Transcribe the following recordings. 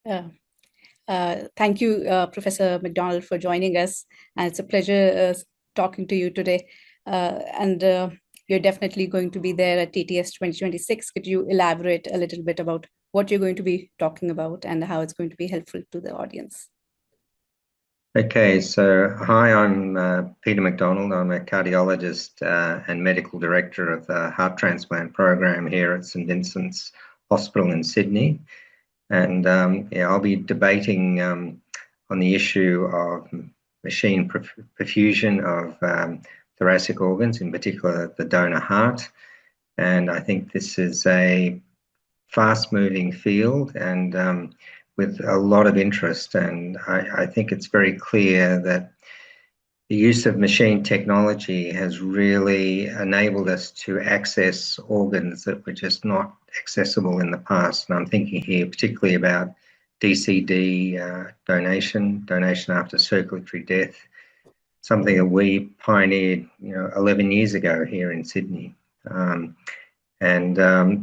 Uh, Thank you, Professor Macdonald, for joining us. And it's a pleasure talking to you today. And you're definitely going to be there at TTS 2026. Could you elaborate a little bit about what you're going to be talking about and how it's going to be helpful to the audience? Okay, so hi, I'm Peter Macdonald. I'm a cardiologist and medical director of the heart transplant program here at St Vincent's Hospital in Sydney. And yeah, I'll be debating on the issue of machine perfusion of thoracic organs, in particular the donor heart. And I think this is a fast-moving field and with a lot of interest. And I think it's very clear that the use of machine technology has really enabled us to access organs that were just not accessible in the past. And I'm thinking here particularly about DCD donation after circulatory death, something that we pioneered, 11 years ago here in Sydney. And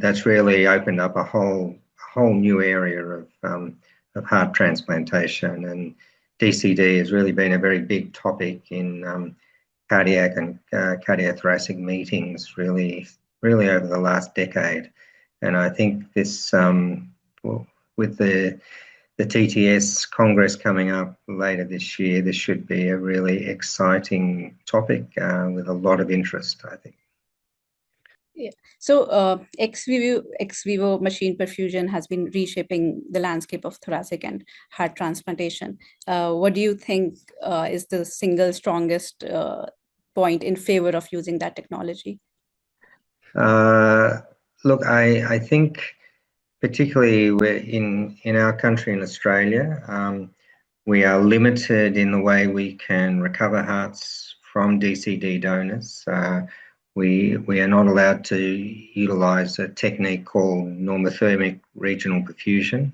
that's really opened up a whole new area of heart transplantation. And DCD has really been a very big topic in cardiac and cardiothoracic meetings, really over the last decade. And I think this, with the TTS Congress coming up later this year, this should be a really exciting topic with a lot of interest, I think. Yeah. So, ex vivo machine perfusion has been reshaping the landscape of thoracic and heart transplantation. What do you think is the single strongest point in favor of using that technology? Uh, Look, I think particularly in our country in Australia, we are limited in the way we can recover hearts from DCD donors. We are not allowed to utilise a technique called normothermic regional perfusion.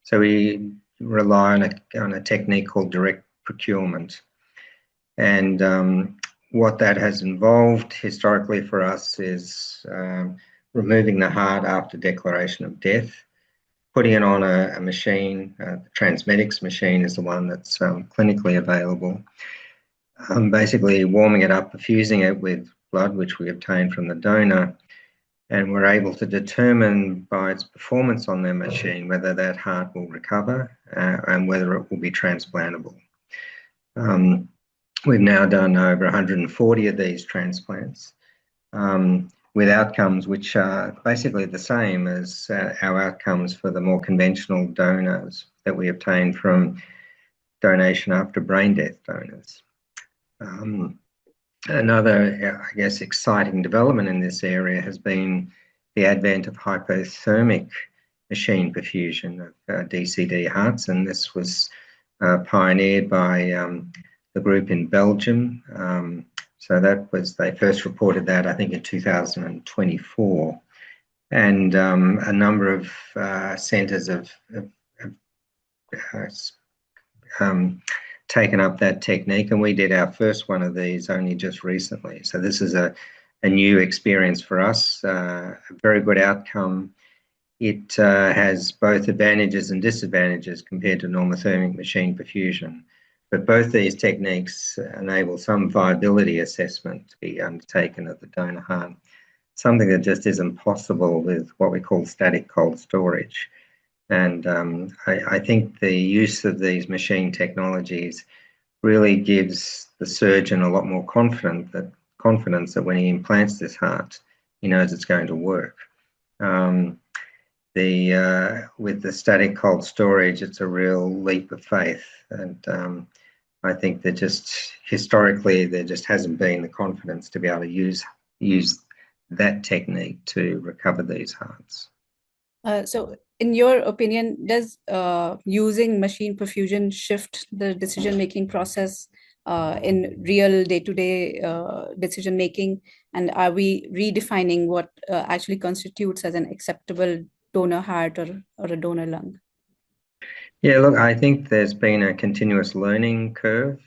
So we rely on a technique called direct procurement. And what that has involved historically for us is removing the heart after declaration of death, putting it on a machine. The Transmedics machine is the one that's clinically available. Basically warming it up, perfusing it with blood, which we obtain from the donor, and we're able to determine by its performance on the machine whether that heart will recover and whether it will be transplantable. We've now done over 140 of these transplants with outcomes which are basically the same as our outcomes for the more conventional donors that we obtain from donation after brain death donors. Another, I guess, exciting development in this area has been the advent of hypothermic machine perfusion of DCD hearts, and this was pioneered by the group in Belgium. So that was, they first reported that, I think, in 2024. And a number of centres have taken up that technique, and we did our first one of these only just recently. So this is a new experience for us, a very good outcome. It has both advantages and disadvantages compared to normothermic machine perfusion. But both these techniques enable some viability assessment to be undertaken of the donor heart, something that just isn't possible with what we call static cold storage. And I think the use of these machine technologies really gives the surgeon a lot more confidence that when he implants this heart, he knows it's going to work. With the static cold storage, it's a real leap of faith, and I think that just historically there just hasn't been the confidence to be able to use that technique to recover these hearts. So, in your opinion, does using machine perfusion shift the decision-making process in real day-to-day decision-making? And are we redefining what actually constitutes as an acceptable donor heart or a donor lung? Yeah, look, I think there's been a continuous learning curve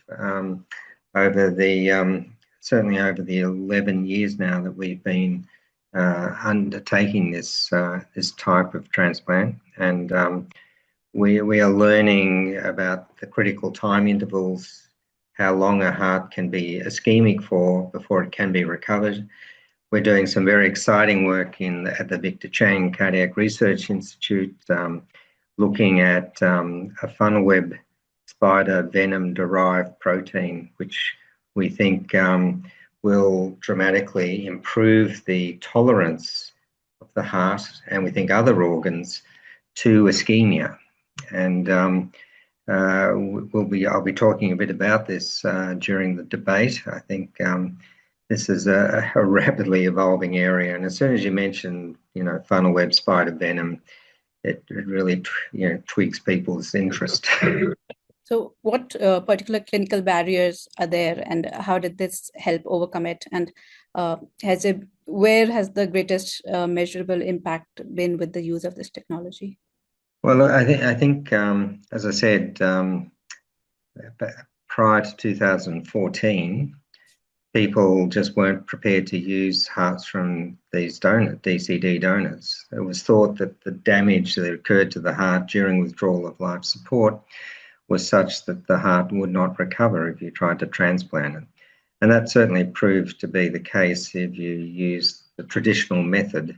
over the certainly over the 11 years now that we've been undertaking this type of transplant, and we are learning about the critical time intervals, how long a heart can be ischemic for before it can be recovered. We're doing some very exciting work at the Victor Chang Cardiac Research Institute, looking at a funnel web spider venom-derived protein, which we think will dramatically improve the tolerance of the heart, and we think other organs, to ischemia. And I'll be talking a bit about this during the debate. I think this is a rapidly evolving area, and as soon as you mention, funnel web spider venom, it really, tweaks people's interest. So, what particular clinical barriers are there, and how did this help overcome it? And where has the greatest measurable impact been with the use of this technology? Well, I think as I said, prior to 2014, people just weren't prepared to use hearts from these DCD donors. It was thought that the damage that occurred to the heart during withdrawal of life support was such that the heart would not recover if you tried to transplant it. And that certainly proved to be the case if you use the traditional method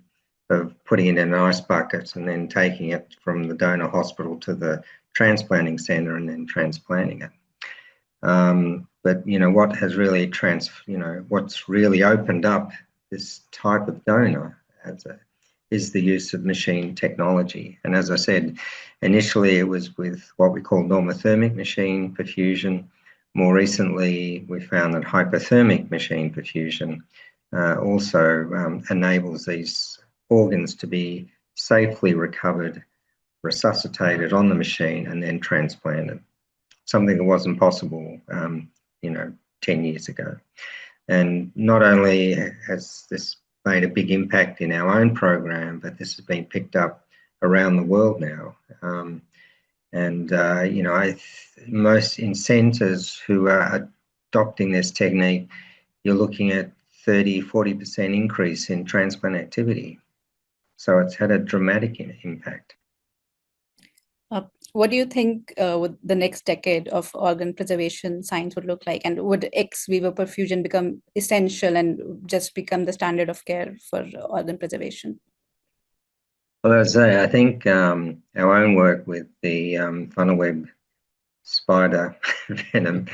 of putting it in an ice bucket and then taking it from the donor hospital to the transplanting centre and then transplanting it. But what has really what's really opened up this type of donor is the use of machine technology. And as I said, initially it was with what we call normothermic machine perfusion. More recently, we found that hypothermic machine perfusion also enables these organs to be safely recovered, resuscitated on the machine, and then transplanted. Something that wasn't possible, 10 years ago. And not only has this made a big impact in our own program, but this has been picked up around the world now. Most in centres who are adopting this technique, you're looking at 30-40% increase in transplant activity. So it's had a dramatic impact. What do you think would the next decade of organ preservation science would look like? And would ex vivo perfusion become essential and just become the standard of care for organ preservation? Well, as I say, I think our own work with the funnel web spider venom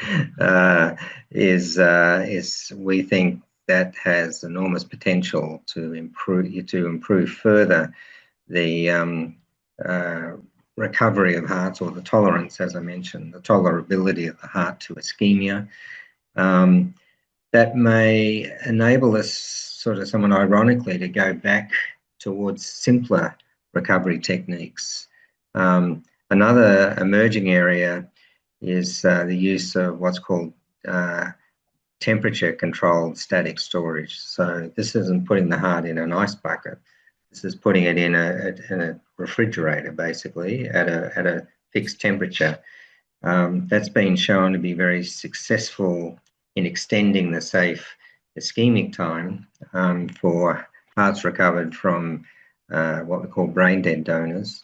is we think that has enormous potential to improve further the recovery of hearts, or the tolerance, as I mentioned, the tolerability of the heart to ischemia. That may enable us, sort of somewhat ironically, to go back towards simpler recovery techniques. Another emerging area is the use of what's called temperature-controlled static storage. So this isn't putting the heart in an ice bucket. This is putting it in a refrigerator, basically, at a fixed temperature. That's been shown to be very successful in extending the safe ischemic time for hearts recovered from what we call brain-dead donors.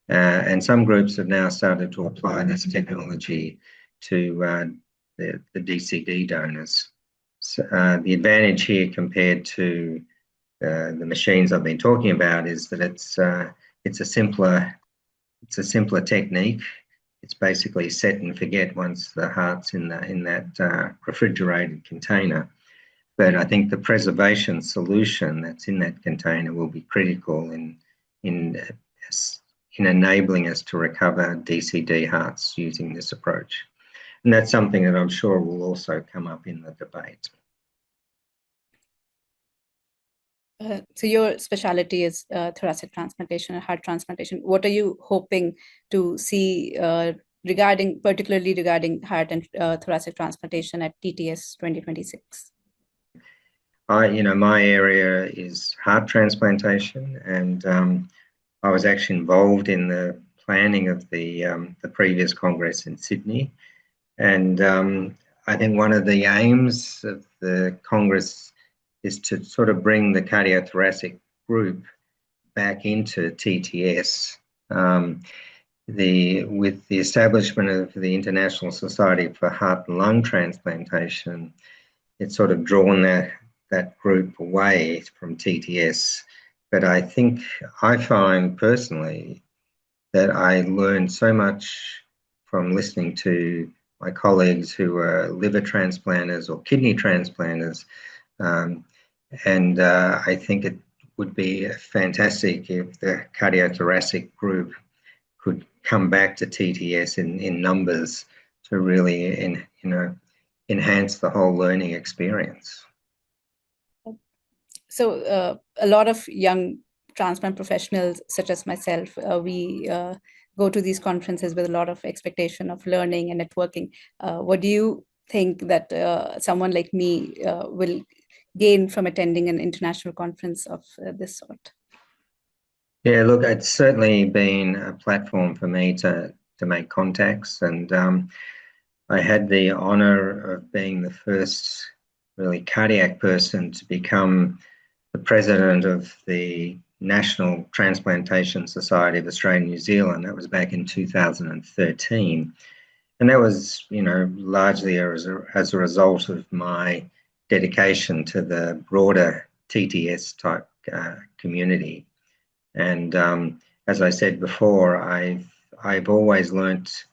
And some groups have now started to apply this technology to the DCD donors. So, the advantage here compared to the machines I've been talking about is that it's a simpler technique. It's basically set and forget once the heart's in that refrigerated container. But I think the preservation solution that's in that container will be critical in enabling us to recover DCD hearts using this approach. And that's something that I'm sure will also come up in the debate. So your specialty is thoracic transplantation and heart transplantation. What are you hoping to see particularly regarding heart and thoracic transplantation at TTS 2026? My area is heart transplantation, and I was actually involved in the planning of the previous Congress in Sydney. And I think one of the aims of the Congress is to sort of bring the cardiothoracic group back into TTS. with the establishment of the International Society for Heart and Lung Transplantation, it's sort of drawn that group away from TTS. But I think I find personally that I learned so much from listening to my colleagues who are liver transplanters or kidney transplanters. I think it would be fantastic if the cardiothoracic group could come back to TTS in numbers to really enhance the whole learning experience. So a lot of young transplant professionals, such as myself, we go to these conferences with a lot of expectation of learning and networking. What do you think that someone like me will gain from attending an international conference of this sort? Yeah, look, it's certainly been a platform for me to make contacts, and I had the honor of being the first really cardiac person to become the president of the National Transplantation Society of Australia and New Zealand. That was back in 2013. And that was, largely as a result of my dedication to the broader TTS type community. And as I said before, I've always learnt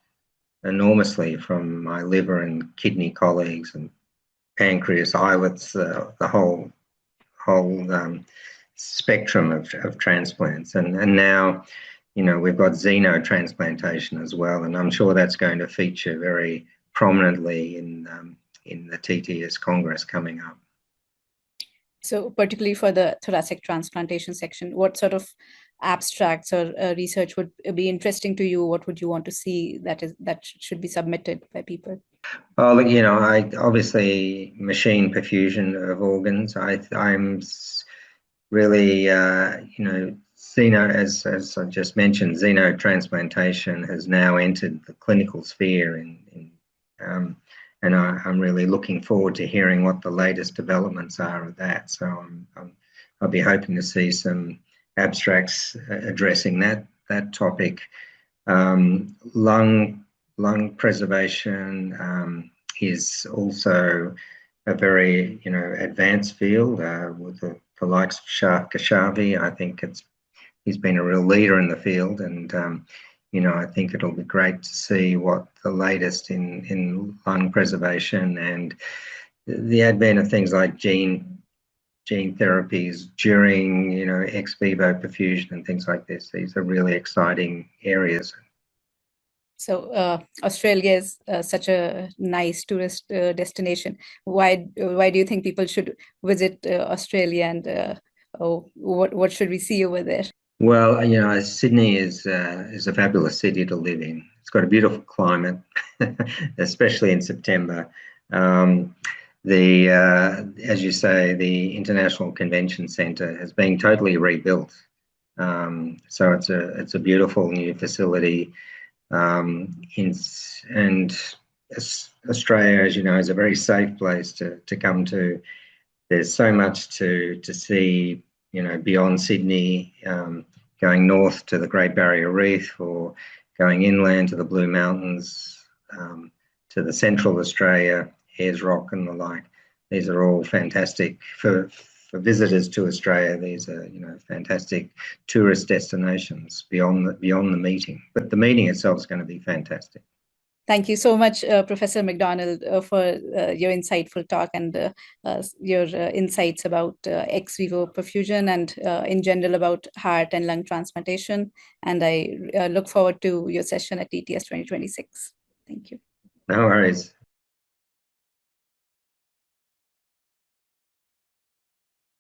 enormously from my liver and kidney colleagues and pancreas, islets, the whole spectrum of transplants. And now, we've got xenotransplantation as well, and I'm sure that's going to feature very prominently in the TTS Congress coming up. So particularly for the thoracic transplantation section, what sort of abstracts or research would be interesting to you? What would you want to see that should be submitted by people? Oh, look, I obviously machine perfusion of organs. I'm really, xeno, as I just mentioned, xenotransplantation has now entered the clinical sphere, and I'm really looking forward to hearing what the latest developments are of that. So I'll be hoping to see some abstracts addressing that topic. Lung preservation is also a very advanced field with the likes of Shaf Kashavi. I think he's been a real leader in the field, and I think it'll be great to see what the latest in lung preservation and the advent of things like gene therapies during ex vivo perfusion and things like this. These are really exciting areas. So Australia is such a nice tourist destination. Why do you think people should visit Australia, and what should we see over there? Well, Sydney is a fabulous city to live in. It's got a beautiful climate, especially in September. As you say, the International Convention Centre has been totally rebuilt. So it's a beautiful new facility. And Australia, as you know, is a very safe place to come to. There's so much to see, beyond Sydney, going north to the Great Barrier Reef, or going inland to the Blue Mountains, to the Central Australia, Ayers Rock and the like. These are all fantastic for visitors to Australia. These are, fantastic tourist destinations beyond the meeting. But the meeting itself is going to be fantastic. Thank you so much, Professor Macdonald, for your insightful talk and your insights about ex vivo perfusion and in general about heart and lung transplantation. And I look forward to your session at TTS 2026. Thank you. No worries.